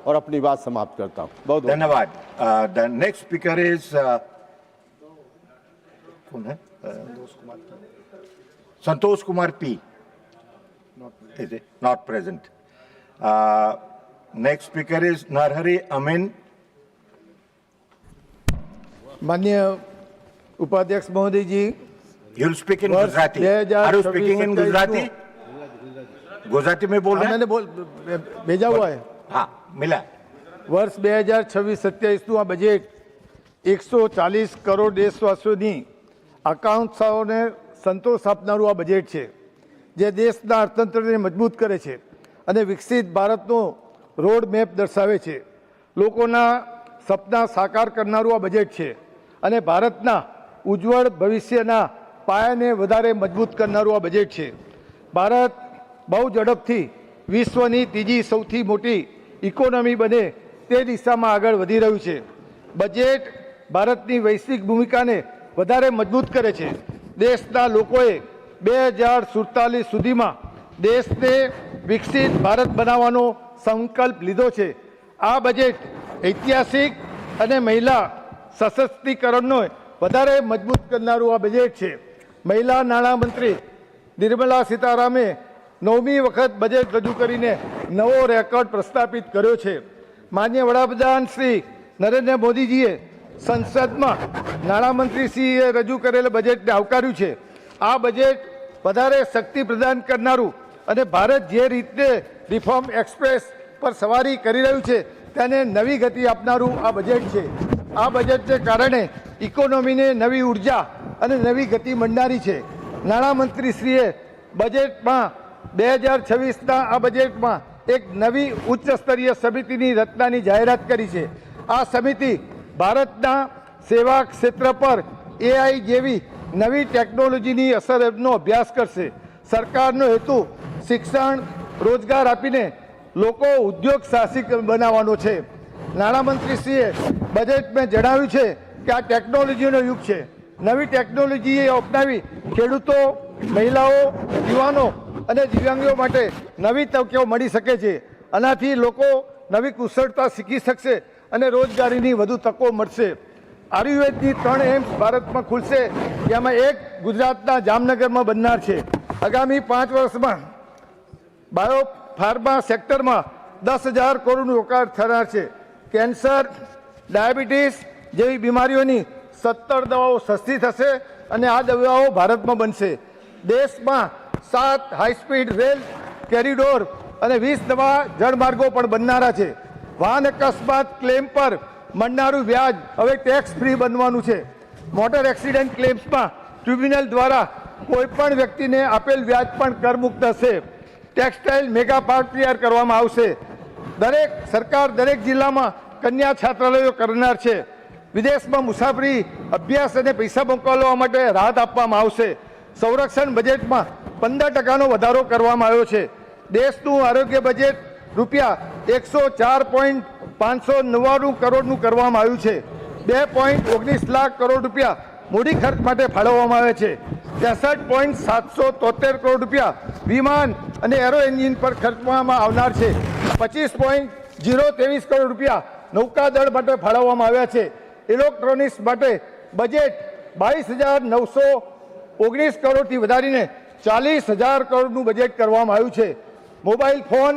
और अपनी बात समाप्त करता हूँ। बहुत धन्यवाद। द नेक्स्ट स्पीकर इज कौन है? Santosh Kumar P is not present. Next speaker is Narhari Amin. माननीय उपाध्यक्ष महोदय जी, You'll speak in Gujarati. Are you speaking in Gujarati? Gujarati में बोल रहे हैं? मैंने भेजा हुआ है। हाँ, मिला। વર્ષ 2026-27 આ બજેટ 140 કરોડ દેશવાસીઓની આકાંક્ષાઓને સંતોષ આપનારું આ બજેટ છે, જે દેશના અર્થતંત્રને મજબૂત કરે છે અને વિકસિત ભારતનો રોડ મેપ દર્શાવે છે. લોકોના સપના સાકાર કરનારું આ બજેટ છે અને ભારતના ઉજ્જવળ ભવિષ્યના પાયાને વધારે મજબૂત કરનારું આ બજેટ છે. ભારત બહુ ઝડપથી વિશ્વની ત્રીજી સૌથી મોટી ઇકોનોમી બને તે દિશામાં આગળ વધી રહ્યું છે. બજેટ ભારતની વૈશ્વિક ભૂમિકાને વધારે મજબૂત કરે છે. દેશના લોકોએ 2047 સુધીમાં દેશને વિકસિત ભારત બનાવવાનો સંકલ્પ લીધો છે. આ બજેટ ઐતિહાસિક અને મહિલા સશક્તિકરણનો વધારે મજબૂત કરનારું આ બજેટ છે. મહિલા નાણામંત્રી નિર્મલા સીતારામે 9મી વખત બજેટ રજૂ કરીને નવો રેકોર્ડ પ્રસ્થાપિત કર્યો છે. માનનીય વડાપ્રધાન શ્રી નરેન્દ્ર મોદીજીએ સંસદમાં નાણામંત્રીશ્રીએ રજૂ કરેલા બજેટને આવકાર્યું છે. આ બજેટ વધારે શક્તિ પ્રદાન કરનારું અને ભારત જે રીતે રિફોર્મ એક્સપ્રેસ પર સવારી કરી રહ્યું છે તેને નવી ગતિ આપનારું આ બજેટ છે. આ બજેટને કારણે ઇકોનોમીને નવી ઉર્જા અને નવી ગતિ મળનારી છે. નાણામંત્રીશ્રીએ બજેટમાં 2026ના આ બજેટમાં એક નવી ઉચ્ચ સ્તરીય સમિતિની રચનાની જાહેરાત કરી છે. આ સમિતિ ભારતના સેવા ક્ષેત્ર પર AI જેવી નવી ટેકનોલોજીની અસરનો અભ્યાસ કરશે. સરકારનો હેતુ શિક્ષણ રોજગાર આપીને લોકો ઉદ્યોગ સાહસિક બનાવવાનો છે. નાણામંત્રીશ્રીએ બજેટમાં જણાવ્યું છે કે આ ટેકનોલોજીનો યુગ છે. નવી ટેકનોલોજીએ અપનાવી ખેડૂતો, મહિલાઓ, યુવાનો અને દિવ્યાંગો માટે નવી તકો મળી શકે છે. આનાથી લોકો નવી કુશળતા શીખી શકશે અને રોજગારીની વધુ તકો મળશે. આયુર્વેદની 3 એમ્સ ભારતમાં ખુલશે, જેમાં એક ગુજરાતના જામનગરમાં બનનાર છે. આગામી 5 વર્ષમાં બાયો ફાર્મા સેક્ટરમાં 10,000 કરોડનું રોકાણ થનાર છે. કેન્સર, ડાયાબિટીસ જેવી બીમારીઓની 70 દવાઓ સસ્તી થશે અને આ દવાઓ ભારતમાં બનશે. દેશમાં 7 હાઈસ્પીડ રેલ કેરિડોર અને 20 નવા જળમાર્ગો પણ બનનારા છે. વાહન અકસ્માત ક્લેમ પર મળનારું વ્યાજ હવે ટેક્સ ફ્રી બનવાનું છે. મોટર એક્સિડન્ટ ક્લેમ્સમાં ટ્રિબ્યુનલ દ્વારા કોઈપણ વ્યક્તિને આપેલ વ્યાજ પણ કરમુક્ત હશે. ટેક્સટાઇલ મેગા પાર્ક તૈયાર કરવામાં આવશે. સરકાર દરેક જિલ્લામાં કન્યા છાત્રાલયો કરનાર છે. વિદેશમાં મુસાફરી, અભ્યાસ અને પૈસા મોકલવા માટે રાહત આપવામાં આવશે. સંરક્ષણ બજેટમાં 15% વધારો કરવામાં આવ્યો છે. દેશનું આરોગ્ય બજેટ ₹104.599 કરોડનું કરવામાં આવ્યું છે. 2.19 લાખ કરોડ રૂપિયા મૂડી ખર્ચ માટે ફાળવવામાં આવે છે. 63.773 કરોડ રૂપિયા વિમાન અને એરો એન્જિન પર ખર્ચવામાં આવનાર છે. 25.023 કરોડ રૂપિયા નૌકાદળ માટે ફાળવવામાં આવ્યા છે. ઇલેક્ટ્રોનિક્સ માટે બજેટ 22,919 કરોડથી વધારીને 40,000 કરોડનું બજેટ કરવામાં આવ્યું છે. મોબાઈલ ફોન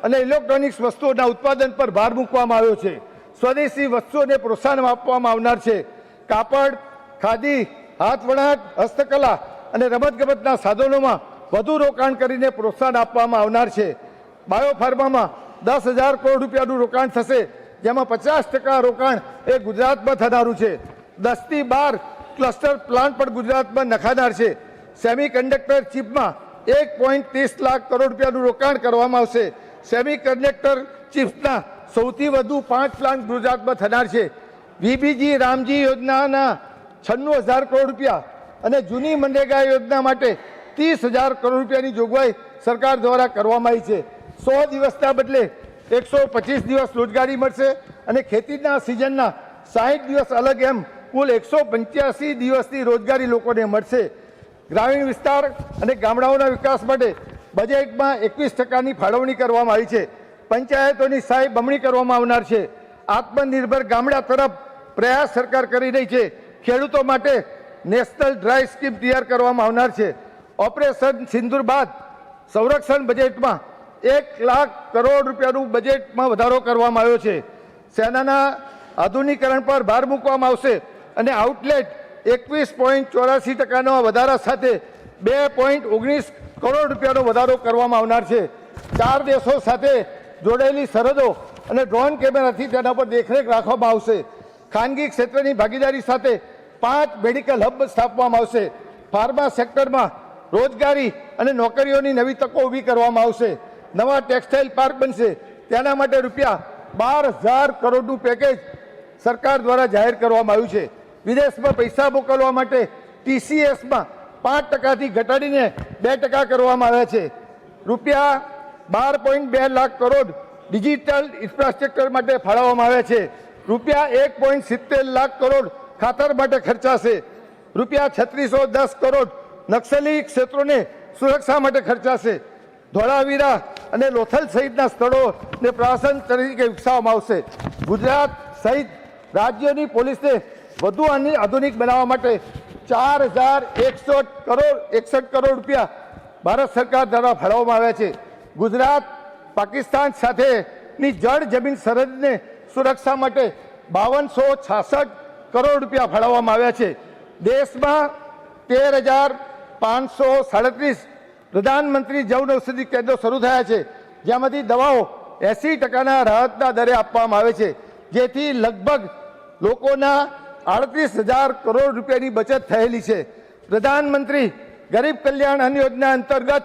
અને ઇલેક્ટ્રોનિક્સ વસ્તુઓના ઉત્પાદન પર ભાર મૂકવામાં આવ્યો છે. સ્વદેશી વસ્તુઓને પ્રોત્સાહન આપવામાં આવનાર છે. કાપડ, ખાદી, હાથવણાટ, હસ્તકલા અને રમતગમતના સાધનોમાં વધુ રોકાણ કરીને પ્રોત્સાહન આપવામાં આવનાર છે. બાયોફાર્મામાં 10,000 કરોડ રૂપિયાનું રોકાણ થશે, જેમાં 50% રોકાણ એ ગુજરાતમાં થનારું છે. 10 થી 12 ક્લસ્ટર પ્લાન્ટ પણ ગુજરાતમાં નખાનાર છે. સેમી કન્ડક્ટર ચિપમાં 1.30 લાખ કરોડ રૂપિયાનું રોકાણ કરવામાં આવશે. સેમી કન્ડક્ટર ચિપ્સના સૌથી વધુ 5 પ્લાન્ટ ગુજરાતમાં થનાર છે. વીબીજી રામજી યોજનાના 96,000 કરોડ રૂપિયા અને જૂની મનરેગા યોજના માટે 30,000 કરોડ રૂપિયાની જોગવાઈ સરકાર દ્વારા કરવામાં આવી છે. 100 દિવસના બદલે 125 દિવસ રોજગારી મળશે અને ખેતીના સિઝનના 60 દિવસ અલગ એમ કુલ 185 દિવસની રોજગારી લોકોને મળશે. ગ્રામીણ વિસ્તાર અને ગામડાઓના વિકાસ માટે બજેટમાં 21%ની ફાળવણી કરવામાં આવી છે. પંચાયતોની સહાય બમણી કરવામાં આવનાર છે। આત્મનિર્ભર ગામડા તરફ પ્રયાસ સરકાર કરી રહી છે। ખેડૂતો માટે નેશનલ ડ્રાય સ્કીમ તૈયાર કરવામાં આવનાર છે। ઓપરેશન સિંદૂર બાદ સંરક્ષણ બજેટમાં 1 લાખ કરોડ રૂપિયાનું બજેટમાં વધારો કરવામાં આવ્યો છે। સેનાના આધુનિકરણ પર ભાર મૂકવામાં આવશે અને આઉટલેટ 21.84% વધારા સાથે 2.19 કરોડ રૂપિયાનો વધારો કરવામાં આવનાર છે। 4 દેશો સાથે જોડાયેલી સરહદો અને ડ્રોન કેમેરાથી તેના પર દેખરેખ રાખવામાં આવશે। ખાનગી ક્ષેત્રની ભાગીદારી સાથે 5 મેડિકલ હબ સ્થાપવામાં આવશે। ફાર્મા સેક્ટરમાં રોજગારી અને નોકરીઓની નવી તકો ઊભી કરવામાં આવશે। નવા ટેક્સટાઇલ પાર્ક બનશે, તેના માટે રૂપિયા 12,000 કરોડનું પેકેજ સરકાર દ્વારા જાહેર કરવામાં આવ્યું છે। વિદેશમાં પૈસા મોકલવા માટે TCSમાં 5%થી ઘટાડીને 2% કરવામાં આવ્યા છે। રૂપિયા 12.2 લાખ કરોડ ડિજિટલ ઇન્ફ્રાસ્ટ્રક્ચર માટે ફાળવવામાં આવ્યા છે। રૂપિયા 1.70 લાખ કરોડ ખાતર માટે ખર્ચાશે। રૂપિયા 3610 કરોડ નક્સલી ક્ષેત્રોને સુરક્ષા માટે ખર્ચાશે। ધોળાવીરા અને લોથલ સહિતના સ્થળોને પ્રવાસન તરીકે વિકસાવવામાં આવશે। ગુજરાત સહિત રાજ્યોની પોલીસને વધુ આધુનિક બનાવવા માટે 4,161 કરોડ રૂપિયા ભારત સરકાર દ્વારા ફાળવવામાં આવ્યા છે। ગુજરાત પાકિસ્તાન સાથેની જળ જમીન સરહદને સુરક્ષા માટે 5266 કરોડ રૂપિયા ફાળવવામાં આવ્યા છે। દેશમાં 13,537 પ્રધાનમંત્રી જન ઔષધિ કેન્દ્રો શરૂ થયા છે, જેમાંથી દવાઓ 80%ના રાહતના દરે આપવામાં આવે છે, જેથી લગભગ લોકોના 38,000 કરોડ રૂપિયાની બચત થયેલી છે। પ્રધાનમંત્રી ગરીબ કલ્યાણ અન્ન યોજના અંતર્ગત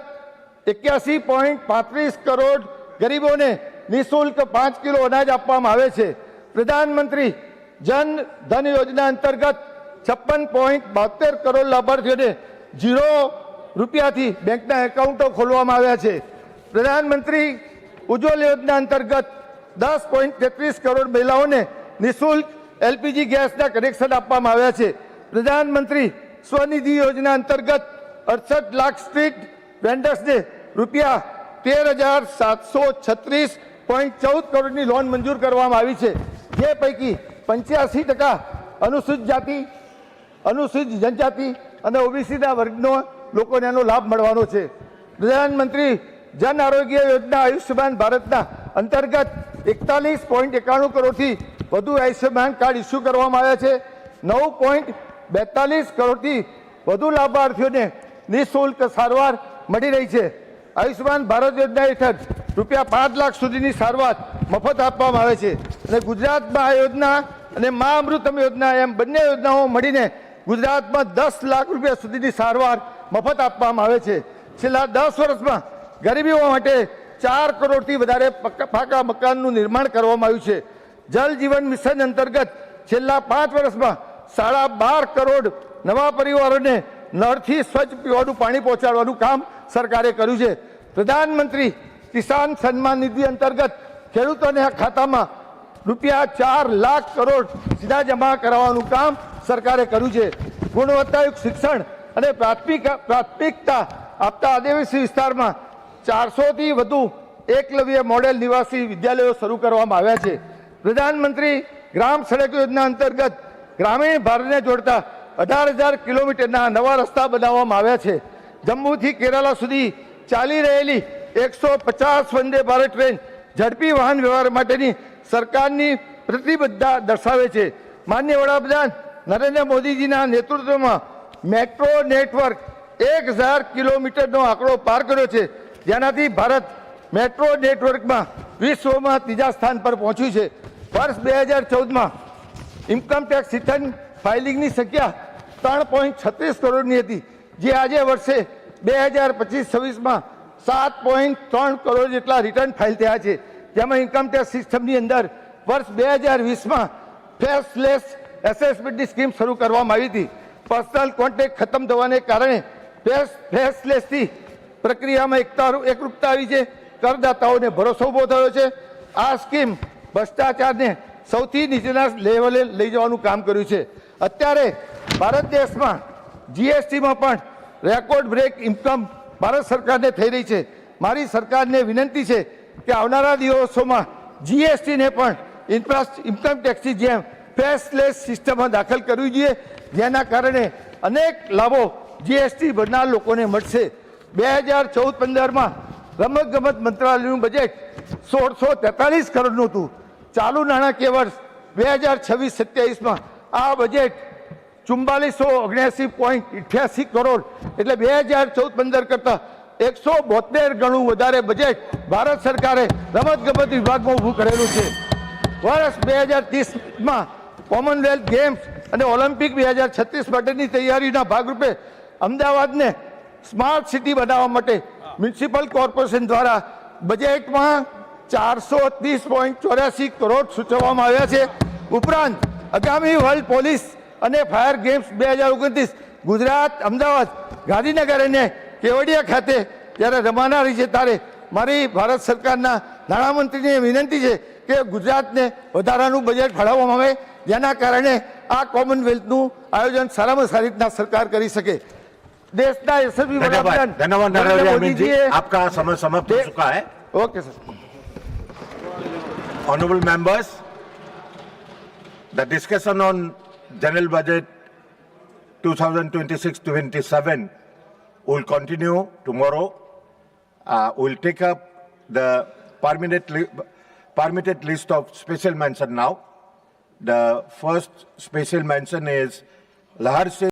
81.35 કરોડ ગરીબોને નિઃશુલ્ક 5 કિલો અનાજ આપવામાં આવે છે। પ્રધાનમંત્રી જન ધન યોજના અંતર્ગત 56.72 કરોડ લાભાર્થીઓને 0 રૂપિયાથી બેંકના એકાઉન્ટો ખોલવામાં આવ્યા છે। પ્રધાનમંત્રી ઉજ્જવલ યોજના અંતર્ગત 10.33 કરોડ મહિલાઓને નિઃશુલ્ક LPG ગેસના કનેક્શન આપવામાં આવ્યા છે। પ્રધાનમંત્રી સ્વનિધિ યોજના અંતર્ગત 68 લાખ સ્ટ્રીટ વેન્ડર્સને રૂપિયા 13,736.14 કરોડની લોન મંજૂર કરવામાં આવી છે, જે પૈકી 85% અનુસૂચિત જાતિ, અનુસૂચિત જનજાતિ અને OBCના વર્ગનો લોકોને આનો લાભ મળવાનો છે। પ્રધાનમંત્રી જન આરોગ્ય યોજના આયુષ્યમાન ભારતના અંતર્ગત 41.91 કરોડથી વધુ આયુષ્યમાન કાર્ડ ઇસ્યુ કરવામાં આવ્યા છે। 9.42 કરોડથી વધુ લાભાર્થીઓને નિઃશુલ્ક સારવાર મળી રહી છે। આયુષ્યમાન ભારત યોજના હેઠળ રૂપિયા 5 લાખ સુધીની સારવાર મફત આપવામાં આવે છે અને ગુજરાતમાં આ યોજના અને મા અમૃતમ યોજના એમ બંને યોજનાઓ મળીને ગુજરાતમાં 10 લાખ રૂપિયા સુધીની સારવાર મફત આપવામાં આવે છે। છેલ્લા 10 વર્ષમાં ગરીબીઓ માટે 4 કરોડથી વધારે પાકા મકાનનું નિર્માણ કરવામાં આવ્યું છે। જલ જીવન મિશન અંતર્ગત છેલ્લા 5 વર્ષમાં 12.5 કરોડ નવા પરિવારોને નળથી સ્વચ્છ પીવાનું પાણી પહોંચાડવાનું કામ સરકારે કર્યું છે। પ્રધાનમંત્રી કિસાન સન્માન નિધિ અંતર્ગત ખેડૂતોના ખાતામાં રૂપિયા 4 લાખ કરોડ સીધા જમા કરાવવાનું કામ સરકારે કર્યું છે। ગુણવત્તાયુક્ત શિક્ષણ અને પ્રાથમિકતા આપતા આદિવાસી વિસ્તારમાં 400થી વધુ એકલવ્ય મોડેલ નિવાસી વિદ્યાલયો શરૂ કરવામાં આવ્યા છે। પ્રધાનમંત્રી ગ્રામ સડક યોજના અંતર્ગત ગ્રામીણ ભારતને જોડતા 18,000 કિલોમીટરના નવા રસ્તા બનાવવામાં આવ્યા છે। જમ્મુથી કેરાલા સુધી ચાલી રહેલી 150 વંદે ભારત ટ્રેન ઝડપી વાહન વ્યવહાર માટેની સરકારની પ્રતિબદ્ધતા દર્શાવે છે। માનનીય વડાપ્રધાન નરેન્દ્ર મોદીજીના નેતૃત્વમાં મેટ્રો નેટવર્ક 1,000 કિલોમીટરનો આંકડો પાર કર્યો છે, જેનાથી ભારત મેટ્રો નેટવર્કમાં વિશ્વમાં 3જા સ્થાન પર પહોંચ્યું છે। વર્ષ 2014માં ઇન્કમટેક્સ રિટર્ન ફાઇલિંગની સંખ્યા 3.36 કરોડની હતી, જે આજે વર્ષે 2025-26માં 7.3 કરોડ જેટલા રિટર્ન ફાઇલ થયા છે, જેમાં ઇન્કમટેક્સ સિસ્ટમની અંદર વર્ષ 2020માં ફેસલેસ એસેસમેન્ટની સ્કીમ શરૂ કરવામાં આવી હતી। પર્સનલ કોન્ટેક્ટ ખતમ થવાને કારણે ફેસલેસથી પ્રક્રિયામાં એકરૂપતા આવી છે। કરદાતાઓને ભરોસો ઊભો થયો છે। આ સ્કીમ ભ્રષ્ટાચારને સૌથી નીચેના લેવલે લઈ જવાનું કામ કર્યું છે। અત્યારે ભારત દેશમાં GSTમાં પણ રેકોર્ડ બ્રેક ઇન્કમ ભારત સરકારને થઈ રહી છે। મારી સરકારને વિનંતી છે કે આવનારા દિવસોમાં જીએસટીને પણ ઇન્કમ ટેક્સની જેમ ફેસલેસ સિસ્ટમમાં દાખલ કરવી જોઈએ, જેના કારણે અનેક લાભો જીએસટી ભરનાર લોકોને મળશે. 2014-15માં રમતગમત મંત્રાલયનું બજેટ 1643 કરોડનું હતું. ચાલુ નાણાકીય વર્ષ 2026-27માં આ બજેટ 4479.88 કરોડ એટલે 2014-15 કરતાં 172 ગણું વધારે બજેટ ભારત સરકારે રમતગમત વિભાગમાં ઊભું કરેલું છે. વર્ષ 2030માં કોમનવેલ્થ ગેમ્સ અને ઓલિમ્પિક 2036 માટેની તૈયારીના ભાગરૂપે અમદાવાદને સ્માર્ટ સિટી બનાવવા માટે મ્યુનિસિપલ કોર્પોરેશન દ્વારા બજેટમાં 430.84 કરોડ સૂચવવામાં આવ્યા છે. ઉપરાંત આગામી વર્લ્ડ પોલીસ અને ફાયર ગેમ્સ 2029 ગુજરાત, અમદાવાદ, ગાંધીનગર અને કેવડિયા ખાતે જ્યારે રમાનારી છે, ત્યારે મારી ભારત સરકારના નાણામંત્રીને વિનંતી છે કે ગુજરાતને વધારાનું બજેટ ફાળવવામાં આવે, જેના કારણે આ કોમનવેલ્થનું આયોજન સારામાં સારી રીતના સરકાર કરી શકે. દેશના યશસ્વી વડાપ્રધાન धन्यवाद નરેન્દ્ર नरहरि अमीन जी, મોદીજીએ आपका समय समाप्त हो चुका है. Okay sir. Honorable members, the discussion on general budget 2026-27 will continue tomorrow. We'll take up the permitted list of special mention now. The first special mention is Lahar